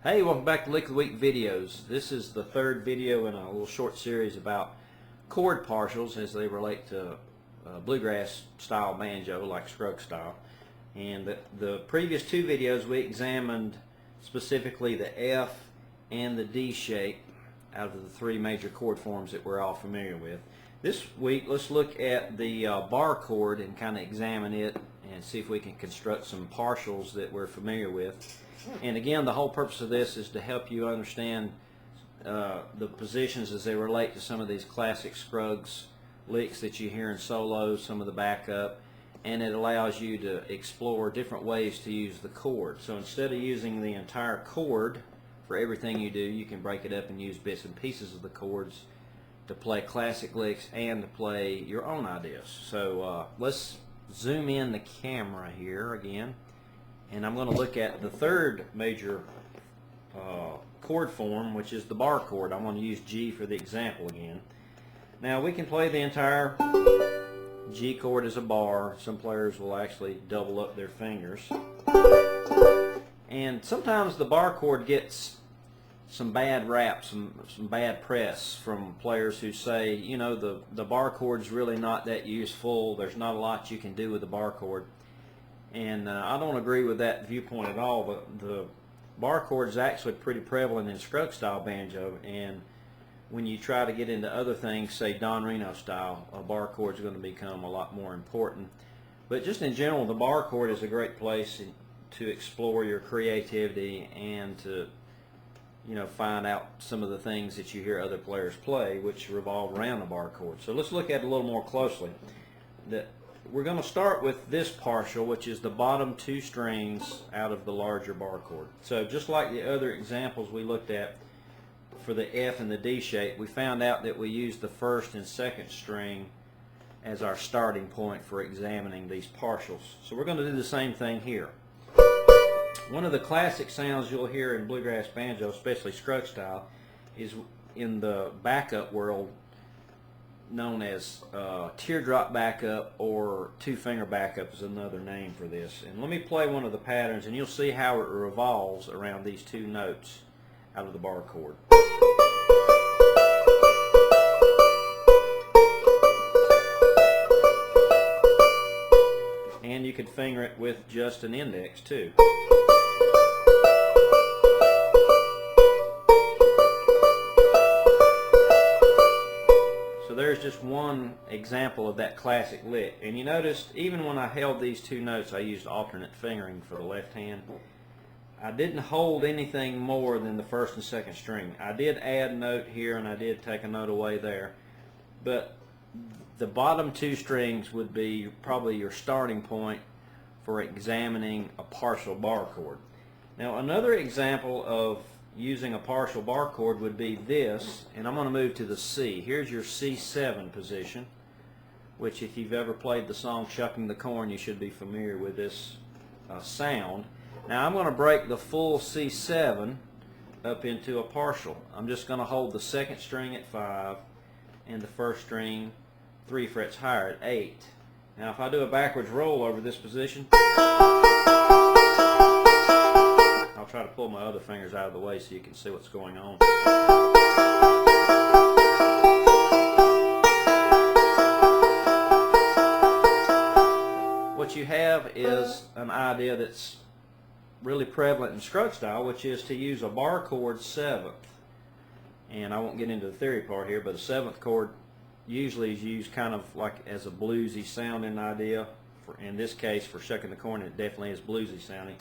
Hey, welcome back to Lick of the Week videos. This is the third video in a little short series about chord partials as they relate to bluegrass style banjo, like Scruggs style. And the previous two videos we examined specifically the F and the D shape out of the three major chord forms that we're all familiar with. This week let's look at the bar chord and kind of examine it and see if we can construct some partials that we're familiar with. And again, the whole purpose of this is to help you understand the positions as they relate to some of these classic Scruggs licks that you hear in solos, some of the backup, and it allows you to explore different ways to use the chord. So instead of using the entire chord for everything you do, you can break it up and use bits and pieces of the chords to play classic licks and to play your own ideas. So let's zoom in the camera here again. And I'm going to look at the third major chord form, which is the bar chord. I'm going to use G for the example again. Now we can play the entire G chord as a bar. Some players will actually double up their fingers. And sometimes the bar chord gets some bad rap, some bad press from players who say, you know, the bar chord's really not that useful. There's not a lot you can do with the bar chord. And I don't agree with that viewpoint at all, but the bar chord is actually pretty prevalent in Scruggs style banjo, and when you try to get into other things, say Don Reno style, a bar chord is going to become a lot more important. But just in general, the bar chord is a great place to explore your creativity and to, you know, find out some of the things that you hear other players play, which revolve around the bar chord. So let's look at it a little more closely. We're going to start with this partial, which is the bottom two strings out of the larger bar chord. So just like the other examples we looked at for the F and the D shape, we found out that we use the first and second string as our starting point for examining these partials. So we're going to do the same thing here. One of the classic sounds you'll hear in bluegrass banjo, especially Scruggs style, is in the backup world known as teardrop backup, or two-finger backup is another name for this. And let me play one of the patterns and you'll see how it revolves around these two notes out of the bar chord. And you could finger it with just an index too. So there's just one example of that classic lick. And you noticed even when I held these two notes, I used alternate fingering for the left hand. I didn't hold anything more than the first and second string. I did add a note here and I did take a note away there. But the bottom two strings would be probably your starting point for examining a partial bar chord. Now another example of using a partial bar chord would be this, and I'm going to move to the C. Here's your C7 position, which if you've ever played the song Shucking the Corn, you should be familiar with this sound. Now I'm going to break the full C7 up into a partial. I'm just going to hold the second string at 5 and the first string 3 frets higher at 8. Now if I do a backwards roll over this position, I'll try to pull my other fingers out of the way so you can see what's going on. What you have is an idea that's really prevalent in Scruggs style, which is to use a bar chord 7th. And I won't get into the theory part here, but a 7th chord usually is used kind of like as a bluesy sounding idea. In this case, for Shucking the Corn, it definitely is bluesy sounding.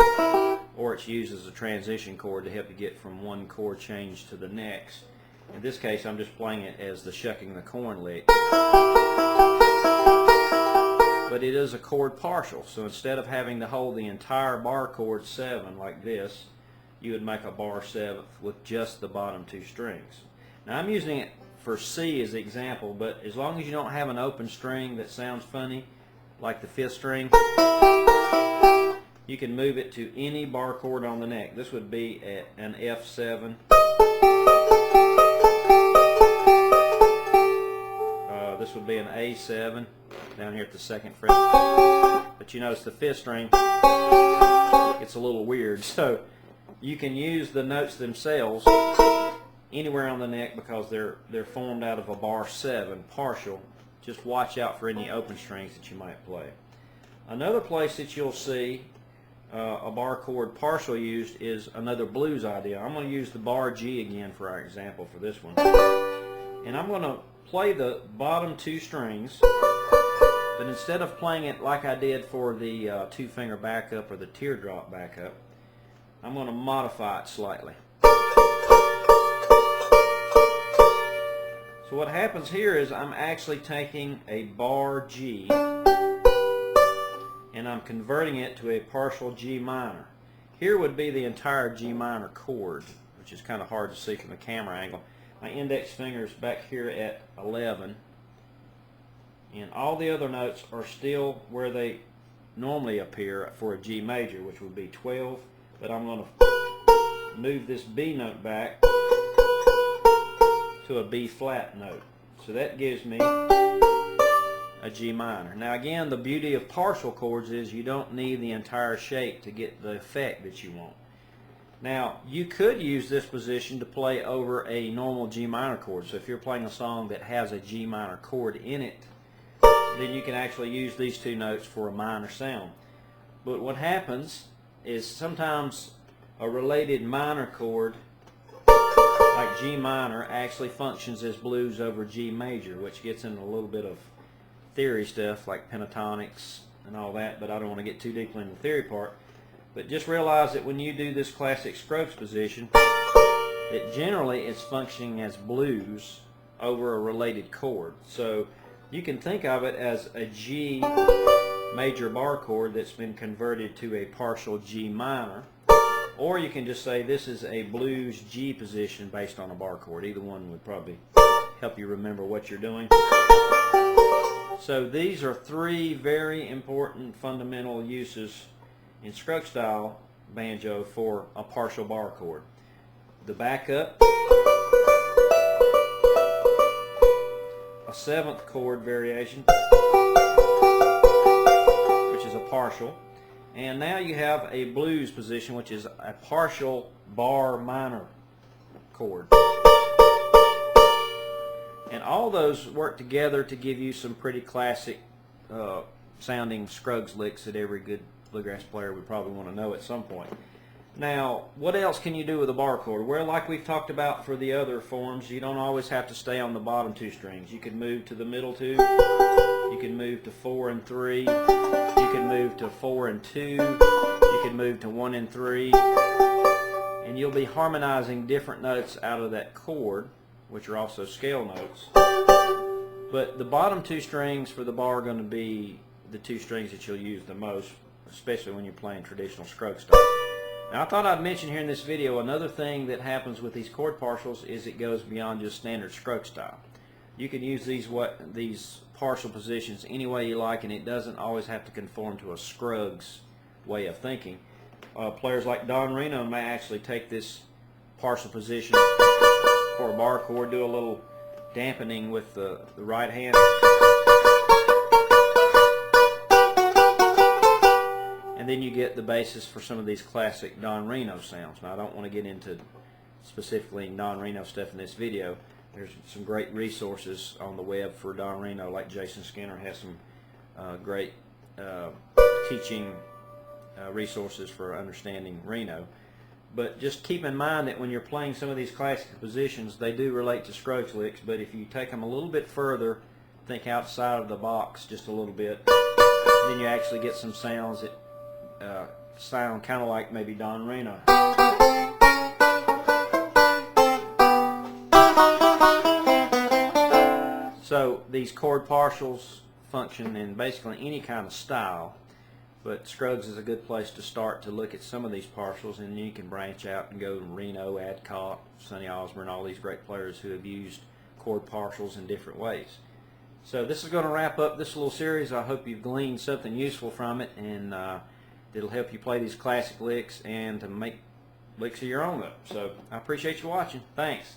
Or it's used as a transition chord to help you get from one chord change to the next. In this case, I'm just playing it as the Shucking the Corn lick. But it is a chord partial, so instead of having to hold the entire bar chord 7 like this, you would make a bar 7th with just the bottom two strings. Now I'm using it for C as the example, but as long as you don't have an open string that sounds funny, like the 5th string, you can move it to any bar chord on the neck. This would be an F7. This would be an A7 down here at the 2nd fret. But you notice the 5th string, it's a little weird. So You can use the notes themselves anywhere on the neck because they're formed out of a bar 7 partial. Just watch out for any open strings that you might play. Another place that you'll see a bar chord partial used is another blues idea. I'm going to use the bar G again for our example for this one. And I'm going to play the bottom 2 strings, but instead of playing it like I did for the 2-finger backup or the teardrop backup, I'm going to modify it slightly. So what happens here is I'm actually taking a bar G and I'm converting it to a partial G minor. Here would be the entire G minor chord, which is kind of hard to see from the camera angle. My index finger is back here at 11, and all the other notes are still where they normally appear for a G major, which would be 12, but I'm going to move this B note back to a B flat note. So that gives me a G minor. Now again, the beauty of partial chords is you don't need the entire shape to get the effect that you want. Now you could use this position to play over a normal G minor chord. So if you're playing a song that has a G minor chord in it, then you can actually use these 2 notes for a minor sound. But what happens is sometimes a related minor chord like G minor actually functions as blues over G major, which gets into a little bit of theory stuff like pentatonics and all that, but I don't want to get too deeply into the theory part. But just realize that when you do this classic Scruggs position, that generally it's functioning as blues over a related chord. So you can think of it as a G major bar chord that's been converted to a partial G minor, or you can just say this is a blues G position based on a bar chord. Either one would probably help you remember what you're doing. So these are 3 very important fundamental uses in Scruggs style banjo for a partial bar chord. The backup, a 7th chord variation, which is a partial, and now you have a blues position, which is a partial bar minor chord. And all those work together to give you some pretty classic sounding Scruggs licks that every good bluegrass player would probably want to know at some point. Now, what else can you do with a bar chord? Well, like we've talked about for the other forms, you don't always have to stay on the bottom 2 strings. You can move to the middle 2, you can move to 4 and 3, you can move to 4 and 2, you can move to 1 and 3, and you'll be harmonizing different notes out of that chord, which are also scale notes. But the bottom 2 strings for the bar are going to be the 2 strings that you'll use the most, especially when you're playing traditional Scruggs style. Now I thought I'd mention here in this video another thing that happens with these chord partials is it goes beyond just standard Scruggs style. You can use these partial positions any way you like, and it doesn't always have to conform to a Scruggs way of thinking. Players like Don Reno may actually take this partial position for a bar chord, do a little dampening with the right hand, and then you get the basis for some of these classic Don Reno sounds. Now I don't want to get into specifically Don Reno stuff in this video. There's some great resources on the web for Don Reno, like Jason Skinner has some great teaching resources for understanding Reno. But just keep in mind that when you're playing some of these classic positions, they do relate to Scruggs licks, but if you take them a little bit further, think outside of the box just a little bit, then you actually get some sounds that sound kind of like maybe Don Reno. So these chord partials function in basically any kind of style, but Scruggs is a good place to start to look at some of these partials, and then you can branch out and go to Reno, Adcock, Sonny Osborne, all these great players who have used chord partials in different ways. So this is going to wrap up this little series. I hope you've gleaned something useful from it, and it'll help you play these classic licks and to make licks of your own up. So I appreciate you watching. Thanks.